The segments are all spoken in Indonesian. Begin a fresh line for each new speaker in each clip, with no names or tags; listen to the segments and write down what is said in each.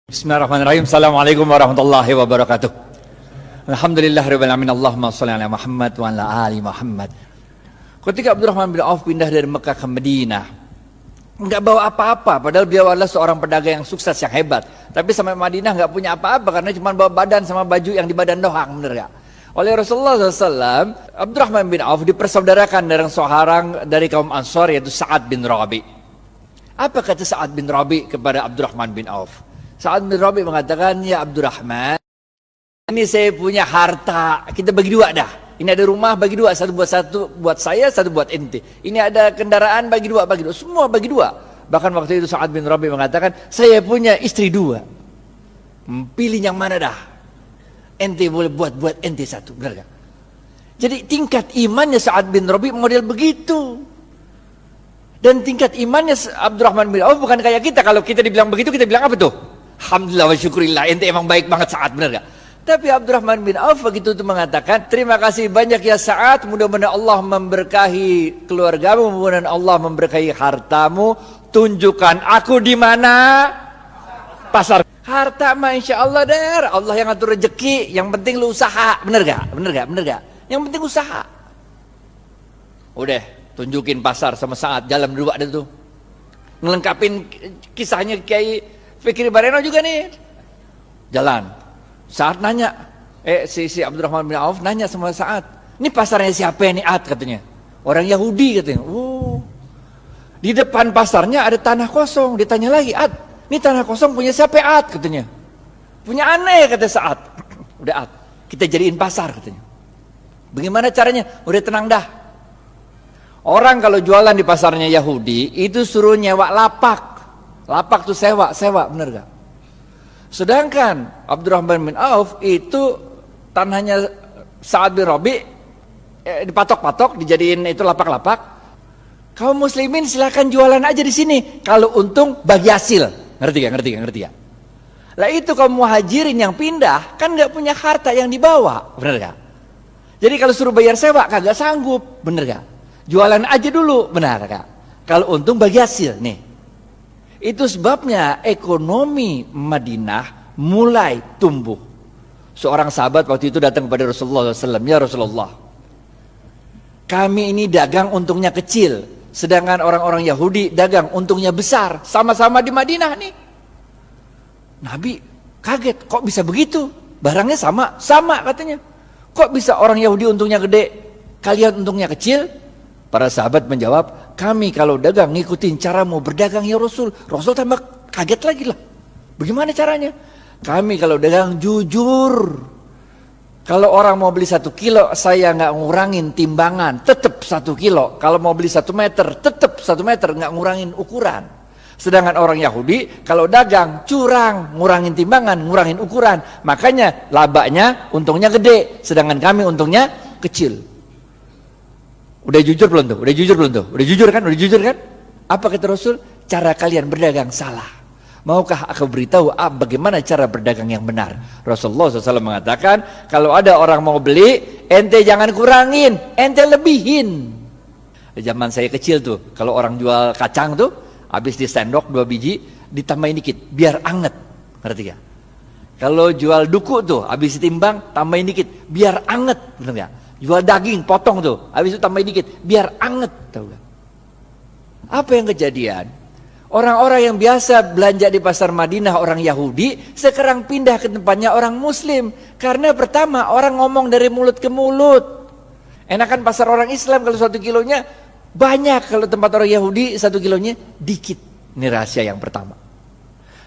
Bismillahirrahmanirrahim. Assalamualaikum warahmatullahi wabarakatuh. Alhamdulillahirabbil alamin. Allahumma shalli ala Muhammad wa ala ali Muhammad. Ketika Abdurrahman bin Auf pindah dari Mekah ke Madinah, enggak bawa apa-apa, padahal beliau adalah seorang pedagang yang sukses, yang hebat. Tapi sampai Madinah enggak punya apa-apa karena cuma bawa badan sama baju yang di badan doang, bener gak? Oleh Rasulullah SAW, Abdurrahman bin Auf dipersaudarakan dengan seorang dari kaum Ansar, yaitu Sa'ad bin Rabi. Apa kata Sa'ad bin Rabi kepada Abdurrahman bin Auf? Sa'ad bin Rabi mengatakan, ya Abdurrahman, ini saya punya harta, kita bagi dua dah. Ini ada rumah, bagi dua, satu buat saya, satu buat ente. Ini ada kendaraan, bagi dua, semua bagi dua. Bahkan waktu itu Sa'ad bin Rabi mengatakan, saya punya istri dua. Pilih yang mana dah? Ente boleh buat ente satu, benar gak? Jadi tingkat imannya Sa'ad bin Rabi model begitu. Dan tingkat imannya Abdurrahman bin Auf bukan kayak kita. Kalau kita dibilang begitu, kita bilang apa tuh? Alhamdulillah wa syukurillah, ente emang baik banget Sa'ad, benar gak? Tapi Abdurrahman bin Auf begitu itu mengatakan, terima kasih banyak ya Sa'ad, mudah-mudahan Allah memberkahi keluargamu, mudah-mudahan Allah memberkahi hartamu, tunjukkan aku di mana pasar. Harta mah insya Allah der, Allah yang ngatur rezeki, yang penting lu usaha, benar gak? Yang penting usaha. Udah, tunjukin pasar sama Sa'ad, jalan berdua ada tuh. Ngelengkapin kisahnya Kiai Fikri Bareno juga nih. Jalan. Sa'ad nanya, si Abdurrahman bin Auf nanya sama Sa'ad, ini pasarnya siapa ini Ad katanya? Orang Yahudi katanya. Oh. Di depan pasarnya ada tanah kosong. Ditanya lagi, Ad, ini tanah kosong punya siapa Ad katanya? Punya aneh kata Sa'ad. Udah Ad, kita jadiin pasar katanya. Bagaimana caranya? Udah tenang dah. Orang kalau jualan di pasarnya Yahudi itu suruh nyewa lapak. Lapak tuh sewa, bener gak? Sedangkan Abdurrahman bin Auf itu tanahnya Sa'ad bin Rabi dipatok-patok, dijadiin itu lapak-lapak. Kaum muslimin silakan jualan aja di sini. Kalau untung bagi hasil. Ngerti gak? Lah itu kaum muhajirin yang pindah kan nggak punya harta yang dibawa, bener gak? Jadi kalau suruh bayar sewa kagak sanggup, bener gak? Jualan aja dulu, benar gak? Kalau untung bagi hasil nih. Itu sebabnya ekonomi Madinah mulai tumbuh. Seorang sahabat waktu itu datang kepada Rasulullah SAW, ya Rasulullah, kami ini dagang untungnya kecil, sedangkan orang-orang Yahudi dagang untungnya besar, sama-sama di Madinah nih. Nabi kaget, kok bisa begitu? Barangnya sama katanya. Kok bisa orang Yahudi untungnya gede, kalian untungnya kecil? Para sahabat menjawab, kami kalau dagang ngikutin caramu berdagang ya Rasul. Rasul tambah kaget lagi lah. Bagaimana caranya? Kami kalau dagang jujur. Kalau orang mau beli 1 kilo, saya nggak ngurangin timbangan, tetap 1 kilo. Kalau mau beli 1 meter, tetap 1 meter, nggak ngurangin ukuran. Sedangkan orang Yahudi kalau dagang curang, ngurangin timbangan, ngurangin ukuran. Makanya labanya untungnya gede, sedangkan kami untungnya kecil. Udah jujur belum tuh? Udah jujur kan? Apa kata Rasul? Cara kalian berdagang salah. Maukah aku beritahu bagaimana cara berdagang yang benar? Rasulullah SAW mengatakan, kalau ada orang mau beli, ente jangan kurangin, ente lebihin. Zaman saya kecil tuh, kalau orang jual kacang tuh, habis di sendok 2 biji, ditambahin dikit, biar anget. Ngerti gak? Kalau jual duku tuh, habis ditimbang, tambahin dikit, biar anget. Bener gak? Jual daging, potong tuh, habis itu tambahin dikit, biar anget, tahu gak? Apa yang kejadian? Orang-orang yang biasa belanja di pasar Madinah, orang Yahudi, sekarang pindah ke tempatnya orang Muslim. Karena pertama, orang ngomong dari mulut ke mulut. Enakan pasar orang Islam kalau 1 kilonya banyak, kalau tempat orang Yahudi 1 kilonya dikit. Ini rahasia yang pertama.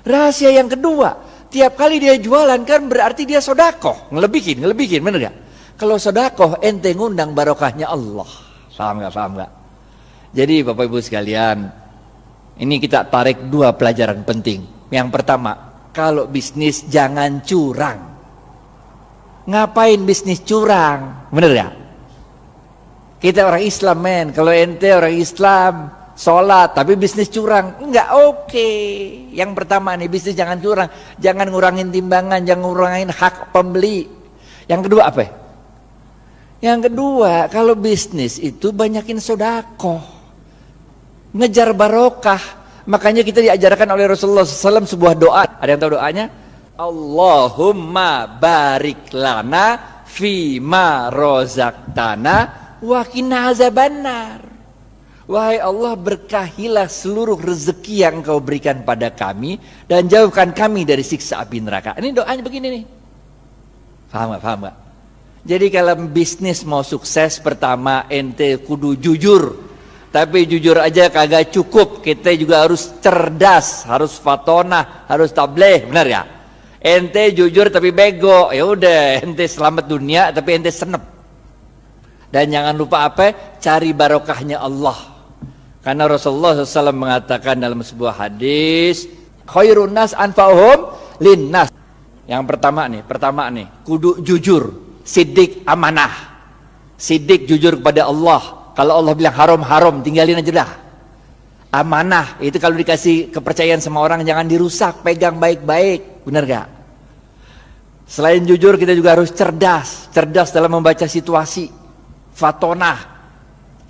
Rahasia yang kedua, tiap kali dia jualan kan berarti dia sodakoh, ngelebihin, bener gak? Kalau sedekah ente ngundang barokahnya Allah. Paham gak? Jadi Bapak Ibu sekalian, ini kita tarik 2 pelajaran penting. Yang pertama, kalau bisnis jangan curang. Ngapain bisnis curang? Bener gak? Kita orang Islam men, kalau ente orang Islam sholat tapi bisnis curang, enggak oke. Yang pertama nih, bisnis jangan curang. Jangan ngurangin timbangan, jangan ngurangin hak pembeli. Yang kedua apa ya? Yang kedua, kalau bisnis itu banyakin sodakoh, ngejar barokah. Makanya kita diajarkan oleh Rasulullah SAW sebuah doa. Ada yang tahu doanya? Allahumma barik lana fima rozaqtana wa qina azabannar. Wahai Allah, berkahilah seluruh rezeki yang Engkau berikan pada kami dan jauhkan kami dari siksa api neraka. Ini doanya begini nih. Paham gak? Paham gak? Jadi kalau bisnis mau sukses, pertama ente kudu jujur. Tapi jujur aja kagak cukup, kita juga harus cerdas, harus fatonah, harus tabligh, benar ya? Ente jujur tapi bego, ya udah ente selamat dunia tapi ente senep. Dan jangan lupa apa? Cari barokahnya Allah. Karena Rasulullah SAW mengatakan dalam sebuah hadis, khairun nas anfa'uhum linnas. Yang pertama nih, kudu jujur, siddiq amanah. Siddiq jujur kepada Allah. Kalau Allah bilang haram, tinggalin aja dah. Amanah, itu kalau dikasih kepercayaan sama orang jangan dirusak, pegang baik-baik. Benar gak? Selain jujur, kita juga harus cerdas. Cerdas dalam membaca situasi. Fatonah.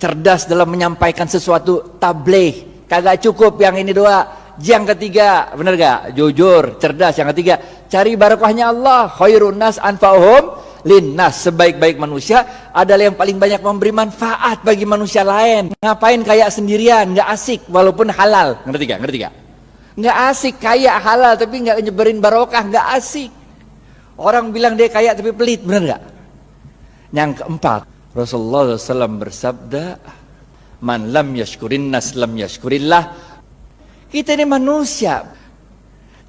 Cerdas dalam menyampaikan sesuatu, tabligh. Kagak cukup yang ini doa. Yang ketiga, benar gak? Jujur, cerdas. Yang ketiga, cari barokahnya Allah. Khairun nas anfa'uhum linnas. Sebaik-baik manusia adalah yang paling banyak memberi manfaat bagi manusia lain. Ngapain kayak sendirian, nggak asik walaupun halal. Ngerti gak? Nggak asik kaya halal tapi nggak nyebarin barokah, nggak asik. Orang bilang dia kaya tapi pelit, bener nggak? Yang keempat, Rasulullah SAW bersabda, man lam yashkurin nas lam yashkurillah. Kita ini manusia.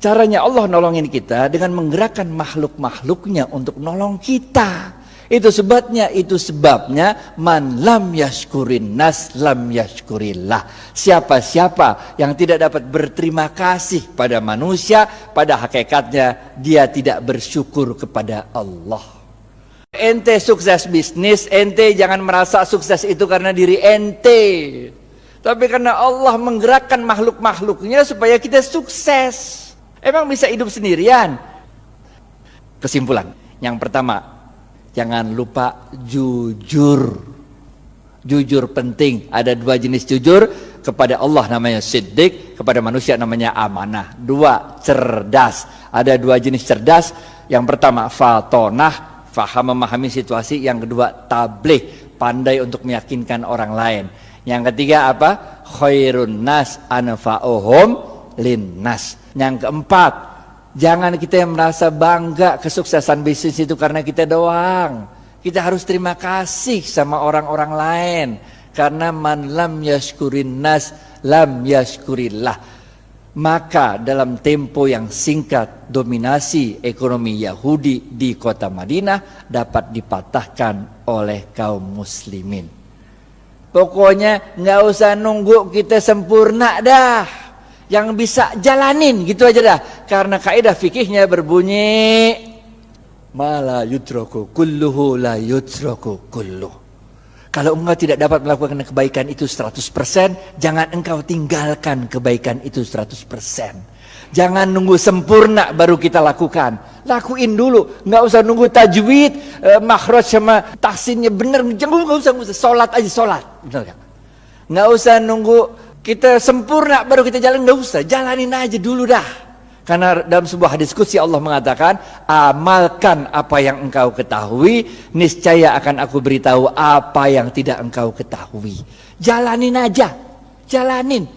Caranya Allah nolongin kita dengan menggerakkan makhluk-makhluknya untuk nolong kita. Itu sebabnya man lam yashkurin nas lam yashkurillah. Siapa-siapa yang tidak dapat berterima kasih pada manusia, pada hakikatnya dia tidak bersyukur kepada Allah. Ente sukses bisnis, ente jangan merasa sukses itu karena diri ente. Tapi karena Allah menggerakkan makhluk-makhluknya supaya kita sukses. Emang bisa hidup sendirian? Kesimpulan, yang pertama, jangan lupa jujur. Jujur penting. Ada dua jenis jujur. Kepada Allah namanya siddiq, kepada manusia namanya amanah. Dua, cerdas. Ada dua jenis cerdas. Yang pertama, fatonah, faham memahami situasi. Yang kedua, tabligh, pandai untuk meyakinkan orang lain. Yang ketiga apa? Khairun nas anfa'uhum linnas. Yang keempat, jangan kita yang merasa bangga kesuksesan bisnis itu karena kita doang. Kita harus terima kasih sama orang-orang lain. Karena man lam yashkurin nas lam yashkurillah. Maka dalam tempo yang singkat, dominasi ekonomi Yahudi di kota Madinah dapat dipatahkan oleh kaum muslimin. Pokoknya nggak usah nunggu kita sempurna dah. Yang bisa jalanin gitu aja dah. Karena kaidah fikihnya berbunyi ma la yutraku kulluhu la yutraku kulluh. Kalau engkau tidak dapat melakukan kebaikan itu 100%, jangan engkau tinggalkan kebaikan itu 100%. Jangan nunggu sempurna baru kita lakukan. Lakuin dulu, nggak usah nunggu tajwid, makhraj sama tahsinnya bener. Jangan nggak usah sholat aja sholat, benar gak? Nggak usah nunggu kita sempurna baru kita jalan, nggak usah, jalanin aja dulu dah. Karena dalam sebuah hadis qudsi Allah mengatakan, amalkan apa yang engkau ketahui, niscaya akan aku beritahu apa yang tidak engkau ketahui. Jalanin aja, jalanin.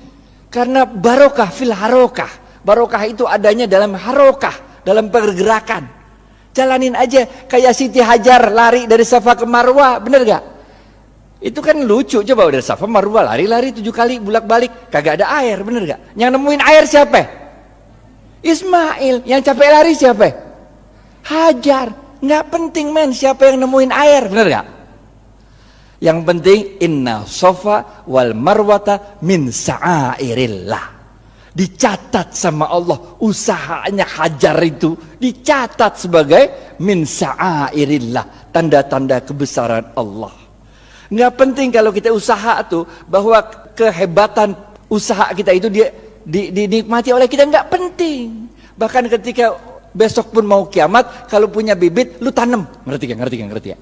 Karena barokah fil harokah. Barokah itu adanya dalam harokah, dalam pergerakan. Jalanin aja, kayak Siti Hajar lari dari Safa ke Marwah, bener gak? Itu kan lucu, coba udah Safa Marwah lari-lari 7 kali bolak-balik, kagak ada air, bener gak? Yang nemuin air siapa? Ismail. Yang capek lari siapa? Hajar. Nggak penting men siapa yang nemuin air, bener gak? Yang penting inna Safa wal Marwata min sa'airillah. Dicatat sama Allah usahanya Hajar itu, dicatat sebagai min sa'airillah, tanda-tanda kebesaran Allah. Nggak penting kalau kita usaha tuh bahwa kehebatan usaha kita itu dia dinikmati oleh kita, nggak penting. Bahkan ketika besok pun mau kiamat, kalau punya bibit lu tanam, ngerti ya?